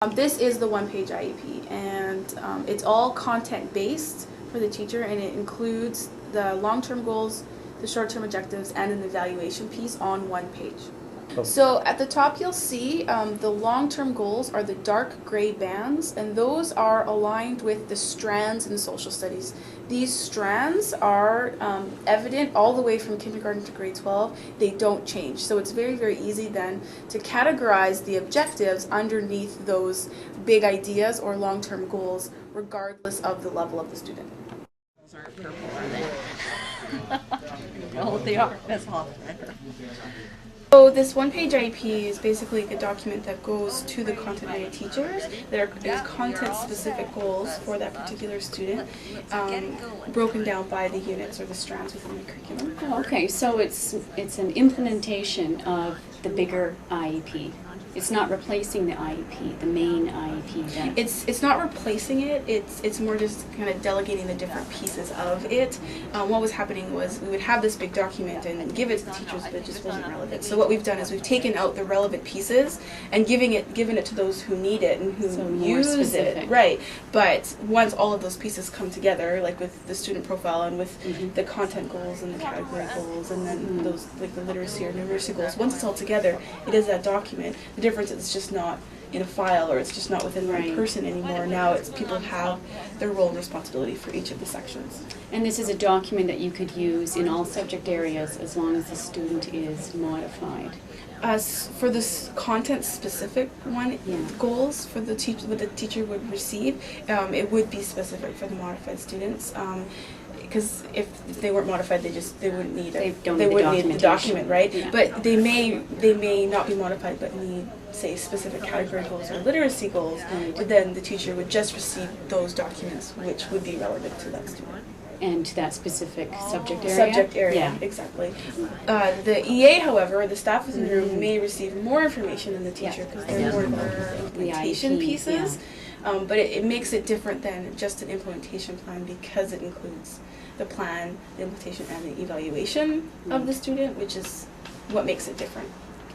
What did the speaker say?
This is the one-page IEP, and it's all content-based for the teacher, and it includes the long-term goals, the short-term objectives, and an evaluation piece on one page. Oh. So at the top you'll see the long-term goals are the dark gray bands, and those are aligned with the strands in social studies. These strands are evident all the way from kindergarten to grade 12. They don't change. So it's very, very easy then to categorize the objectives underneath those big ideas or long-term goals, regardless of the level of the student. Those aren't purple, are they? Oh, they are. That's all better. So this one-page IEP is basically a document that goes to the content-minded teachers. There's content-specific goals for that particular student, broken down by the units or the strands within the curriculum. Oh, okay, so it's an implementation of the bigger IEP. It's not replacing the IEP, the main IEP. Then. It's not replacing it. It's more just kind of delegating the different pieces of it. What was happening was we would have this big document and give it to the teachers, but it just wasn't relevant. So what we've done is we've taken out the relevant pieces and given it to those who need it and who use it. Right. But once all of those pieces come together, like with the student profile and with the content goals and the category goals, and then those like the literacy or numeracy goals, once it's all together, it is that document. The difference is it's just not in a file, or it's just not within one person anymore. Now it's people have their role and responsibility for each of the sections. And this is a document that you could use in all subject areas as long as the student is modified. As for this content-specific one, goals for the teacher, what the teacher would receive, it would be specific for the modified students. Because if they weren't modified, they wouldn't need it. They wouldn't need the document, right? Yeah. But they may not be modified, but need, say, specific category goals or literacy goals. But then the teacher would just receive those documents, which would be relevant to that student. And to that specific subject area? Subject area, exactly. The EA, however, the staff within the room may receive more information than the teacher because they're more implementation pieces. But it makes it different than just an implementation plan because it includes the plan, the implementation, and the evaluation of the student, which is what makes it different.